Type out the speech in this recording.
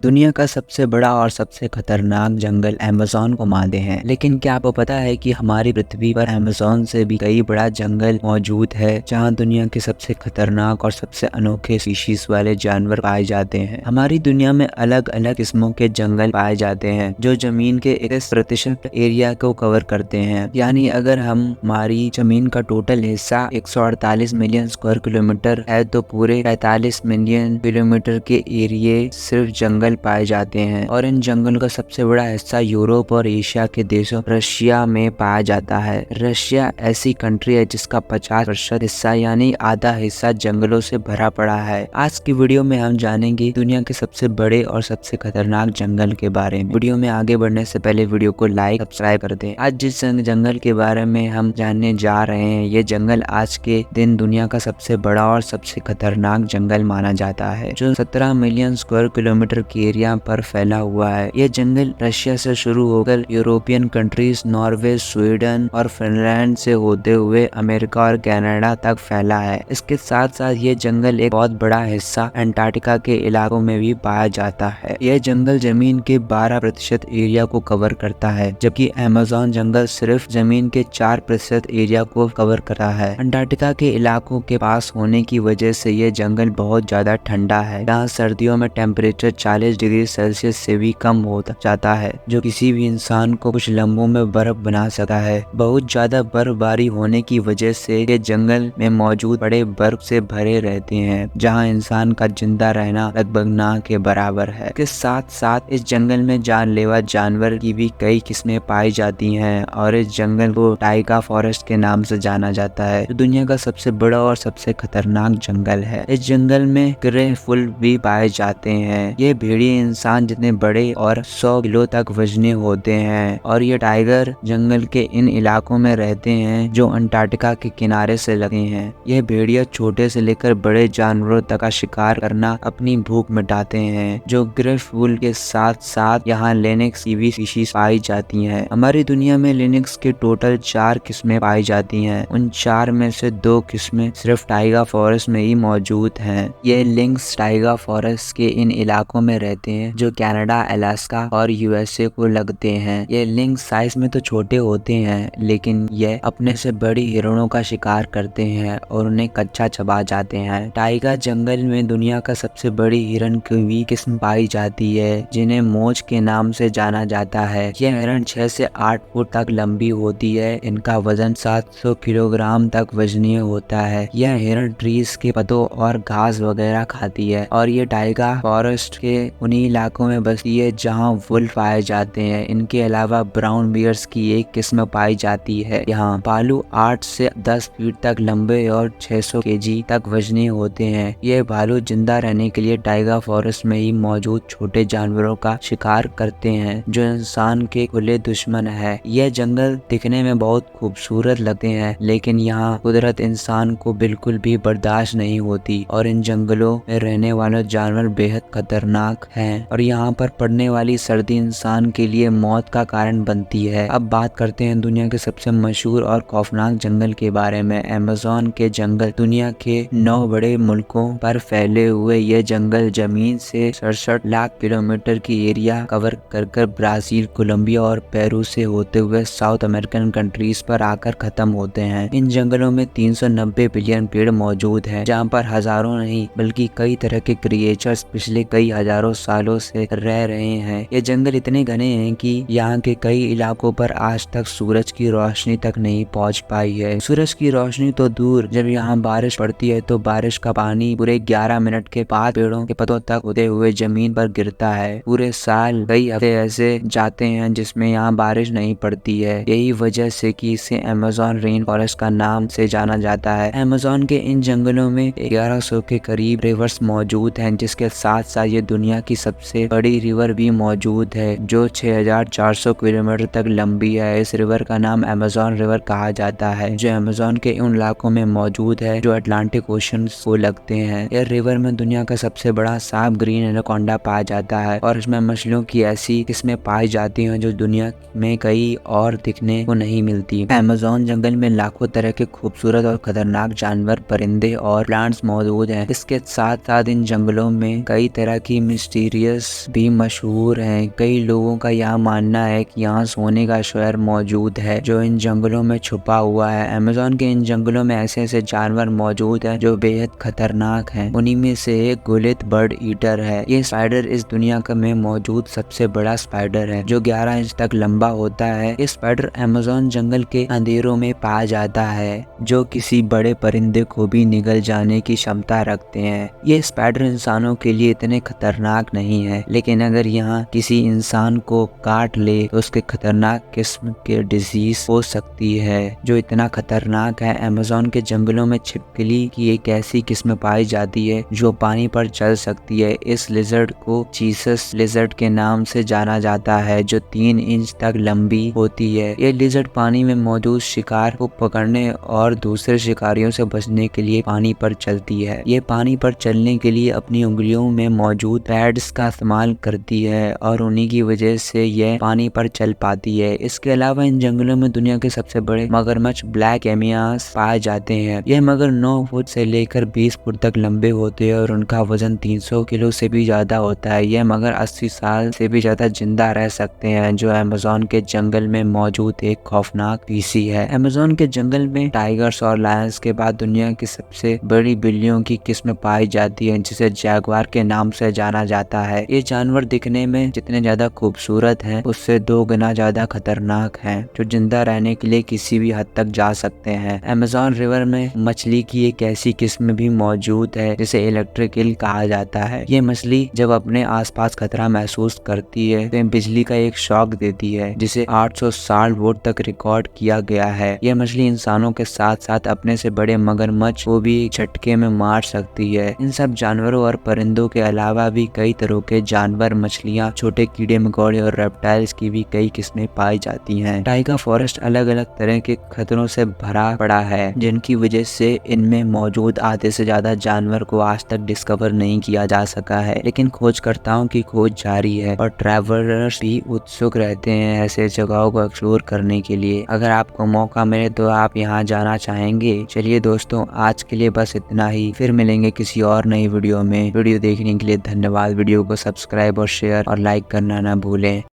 दुनिया का सबसे बड़ा और सबसे खतरनाक जंगल अमेज़न को मानते हैं, लेकिन क्या आपको पता है कि हमारी पृथ्वी पर अमेज़न से भी कई बड़ा जंगल मौजूद है, जहां दुनिया के सबसे खतरनाक और सबसे अनोखे स्पीशीज वाले जानवर पाए जाते हैं। हमारी दुनिया में अलग अलग किस्मों के जंगल पाए जाते हैं, जो जमीन के 31% एरिया को कवर करते हैं। यानी अगर हमारी जमीन का टोटल हिस्सा 148 मिलियन स्क्वायर किलोमीटर है, तो पूरे 45 मिलियन किलोमीटर के एरिए सिर्फ जंगल पाए जाते हैं। और इन जंगलों का सबसे बड़ा हिस्सा यूरोप और एशिया के देशों रशिया में पाया जाता है। रशिया ऐसी कंट्री है जिसका 50% हिस्सा यानी आधा हिस्सा जंगलों से भरा पड़ा है। आज की वीडियो में हम जानेंगे दुनिया के सबसे बड़े और सबसे खतरनाक जंगल के बारे में। वीडियो में आगे बढ़ने से पहले वीडियो को लाइक सब्सक्राइब कर दें। आज जिस जंगल के बारे में हम जानने जा रहे हैं, ये जंगल आज के दिन दुनिया का सबसे बड़ा और सबसे खतरनाक जंगल माना जाता है, जो 17 मिलियन स्क्वायर किलोमीटर के एरिया पर फैला हुआ है। यह जंगल रशिया से शुरू होकर यूरोपियन कंट्रीज, नॉर्वे, स्वीडन और फिनलैंड से होते हुए अमेरिका और कनाडा तक फैला है। इसके साथ साथ ये जंगल एक बहुत बड़ा हिस्सा अंटार्कटिका के इलाकों में भी पाया जाता है। यह जंगल जमीन के 12% एरिया को कवर करता है, जबकि अमेज़न जंगल सिर्फ जमीन के 4% एरिया को कवर करता है। अंटार्कटिका के इलाकों के पास होने की वजह से यह जंगल बहुत ज्यादा ठंडा है, जहाँ सर्दियों में टेम्परेचर 40 डिग्री सेल्सियस से भी कम हो जाता है, जो किसी भी इंसान को कुछ लम्हों में बर्फ बना सकता है। बहुत ज्यादा बर्फबारी होने की वजह से ये जंगल में मौजूद बड़े बर्फ से भरे रहते हैं, जहां इंसान का जिंदा रहना लगभग ना के बराबर है। इसके साथ साथ इस जंगल में जानलेवा जानवर की भी कई किस्में पाई जाती हैं, और इस जंगल को टाइगा फॉरेस्ट के नाम से जाना जाता है, जो दुनिया का सबसे बड़ा और सबसे खतरनाक जंगल है। इस जंगल में ग्रे फुल भी पाए जाते हैं। ये भेड़िए इंसान जितने बड़े और 100 किलो तक वजनी होते हैं, और ये टाइगर जंगल के इन इलाकों में रहते हैं जो अंटार्कटिका के किनारे से लगे हैं। यह भेड़िया छोटे से लेकर बड़े जानवरों तक का शिकार करना अपनी भूख मिटाते हैं, जो ग्रे फुल के साथ साथ यहाँ लिनक्स की भी स्पीशीज पाई जाती हैं। हमारी दुनिया में लिनक्स के टोटल 4 किस्में पाई जाती हैं। उन 4 में से 2 किस्में सिर्फ टाइगा फॉरेस्ट में ही मौजूद हैं। ये लिंक्स टाइगा फॉरेस्ट के इन इलाकों में रहते हैं जो कनाडा, अलास्का और यूएसए को लगते हैं। ये लिंक्स साइज में तो छोटे होते हैं, लेकिन ये अपने से बड़ी हिरणों का शिकार करते हैं और उन्हें कच्चा चबा जाते हैं। टाइगा जंगल में दुनिया का सबसे बड़ी हिरण की भी किस्म पाई जाती है, जिन्हें मोज के नाम से जाना जाता है। यह हिरण 6 से 8 फुट तक लंबी होती है। इनका वजन 700 किलोग्राम तक वजनीय होता है। यह हिरण ट्रीज के पत्तों और घास वगैरह खाती है, और ये टाइगा फॉरेस्ट के उन्हीं इलाकों में बसती है जहां वुल्फ पाए जाते हैं। इनके अलावा ब्राउन बियर्स की एक किस्म पाई जाती है। यहाँ भालू 8 से 10 फीट तक लंबे और 600 केजी तक वजनी होते हैं। ये भालू जिंदा रहने के लिए टाइगा फॉरेस्ट में ही मौजूद छोटे जानवरों का शिकार करते हैं, जो इंसान के खुले दुश्मन है। यह जंगल दिखने में बहुत खूबसूरत लगते हैं, लेकिन यहाँ कुदरत इंसान को बिल्कुल भी बर्दाश्त नहीं होती, और इन जंगलों में रहने वाले जानवर बेहद खतरनाक हैं, और यहाँ पर पड़ने वाली सर्दी इंसान के लिए मौत का कारण बनती है। अब बात करते हैं दुनिया के सबसे मशहूर और खौफनाक जंगल के बारे में। अमेज़न के जंगल दुनिया के 9 बड़े मुल्कों पर फैले हुए ये जंगल जमीन से 67 लाख किलोमीटर की एरिया कवर कर ब्राजील, कोलंबिया और पेरू से होते हुए साउथ अमेरिकन कंट्रीज पर आकर खत्म होते हैं। इन जंगलों में 390 बिलियन पेड़ मौजूद हैं, जहाँ पर हजारों नहीं बल्कि कई तरह के क्रिएचर्स पिछले कई हजारों सालों से रह रहे हैं। ये जंगल इतने घने हैं कि यहाँ के कई इलाकों पर आज तक सूरज की रोशनी तक नहीं पहुँच पाई है। सूरज की रोशनी तो दूर, जब यहाँ बारिश पड़ती है तो बारिश का पानी पूरे 11 मिनट के बाद पेड़ों के पत्तों तक होते हुए जमीन पर गिरता है। पूरे साल कई हफ्ते ऐसे जाते हैं जिसमें यहाँ बारिश नहीं पड़ती है। यही वजह से कि इसे अमेज़न रेन फॉरेस्ट का नाम से जाना जाता है। अमेज़न के इन जंगलों में 1100 के करीब रिवर्स मौजूद हैं, जिसके साथ साथ ये दुनिया की सबसे बड़ी रिवर भी मौजूद है, जो 6400 किलोमीटर तक लंबी है। इस रिवर का नाम अमेज़न रिवर कहा जाता है, जो अमेज़न के उन इलाकों में मौजूद है जो अटलांटिक ओशन को लगते हैं। यह रिवर में दुनिया का सबसे बड़ा सांप ग्रीन एनाकोंडा पाया जाता है, और इसमें मछलियों की ऐसी किस्में पाई जाती हैं जो दुनिया में कई और दिखने को नहीं मिलती। अमेज़न जंगल में लाखों तरह के खूबसूरत और खतरनाक जानवर, परिंदे और प्लांट्स मौजूद हैं। इसके साथ साथ इन जंगलों में कई तरह की मिस्टीरियस भी मशहूर हैं। कई लोगों का यह मानना है कि यहाँ सोने का शहर मौजूद है जो इन जंगलों में छुपा हुआ है। अमेज़न के इन जंगलों में ऐसे ऐसे जानवर मौजूद हैं जो बेहद खतरनाक हैं। उन्हीं में से एक गुलित बर्ड ईटर है। ये स्पाइडर इस दुनिया में मौजूद सबसे बड़ा स्पाइडर है जो 11 इंच तक लंबा होता है। ये स्पाइडर अमेज़न जंगल के अंधेरों में पाया जाता है जो किसी बड़े परिंदे को भी निगल जाने की क्षमता रखते हैं। ये स्पाइडर इंसानों के लिए इतने खतरनाक नहीं है, लेकिन अगर यहाँ किसी इंसान को काट ले तो उसके खतरनाक किस्म के डिजीज हो सकती है जो इतना खतरनाक है। अमेज़न के जंगलों में छिपकली की एक ऐसी किस्म पाई जाती है जो पानी पर चल सकती है। इस लिजर्ड को जीसस लिजर्ड के नाम से जाना जाता है जो 3 इंच तक लंबी होती है। ये लिजर्ड पानी में मौजूद शिकार को पकड़ने और दूसरे शिकारियों से बचने के लिए पानी पर चलती है। ये पानी पर चलने के लिए अपनी उंगलियों में मौजूद पैड्स का इस्तेमाल करती है और उन्हीं की वजह से यह पानी पर चल पाती है। इसके अलावा इन जंगलों में दुनिया के सबसे बड़े मगरमच्छ ब्लैक एमियास पाए जाते हैं। यह मगर 9 फुट से लेकर 20 फुट तक लंबे होते हैं और उनका वजन 300 किलो से भी ज्यादा होता है। यह मगर 80 साल से भी ज्यादा जिंदा रह सकते हैं जो अमेज़न के जंगल में मौजूद एक खौफनाक पीसी है। अमेज़न के जंगल में टाइगर्स और लायंस के बाद दुनिया की सबसे बड़ी बिल्लियों की किस्म पाई जाती है जिसे जैगुआर के नाम से जाना जाता है। ये जानवर दिखने में जितने ज्यादा खूबसूरत हैं उससे 2 गुना ज्यादा खतरनाक हैं जो जिंदा रहने के लिए किसी भी हद तक जा सकते हैं। अमेज़न रिवर में मछली की एक ऐसी किस्म भी मौजूद है जिसे इलेक्ट्रिक ईल कहा जाता है। ये मछली जब अपने आसपास खतरा महसूस करती है तो बिजली का एक शॉक देती है जिसे 860 वोल्ट तक रिकॉर्ड किया गया है। यह मछली इंसानों के साथ साथ अपने से बड़े मगरमच्छ को भी एक झटके में मार सकती है। इन सब जानवरों और परिंदों के अलावा भी कई तरह के जानवर, मछलियाँ, छोटे कीड़े मकोड़े और रेप्टाइल्स की भी कई किस्में पाई जाती हैं। टाइगा फॉरेस्ट अलग अलग तरह के खतरों से भरा पड़ा है जिनकी वजह से इनमें मौजूद आधे से ज्यादा जानवर को आज तक डिस्कवर नहीं किया जा सका है, लेकिन खोजकर्ताओं की खोज जारी है और ट्रैवलर्स भी उत्सुक रहते हैं ऐसे जगहों को एक्सप्लोर करने के लिए। अगर आपको मौका मिले तो आप यहाँ जाना चाहेंगे। चलिए दोस्तों, आज के लिए बस इतना ही। फिर मिलेंगे किसी और नई वीडियो में। वीडियो देखने के लिए धन्यवाद। वीडियो को सब्सक्राइब और शेयर और लाइक करना ना भूलें।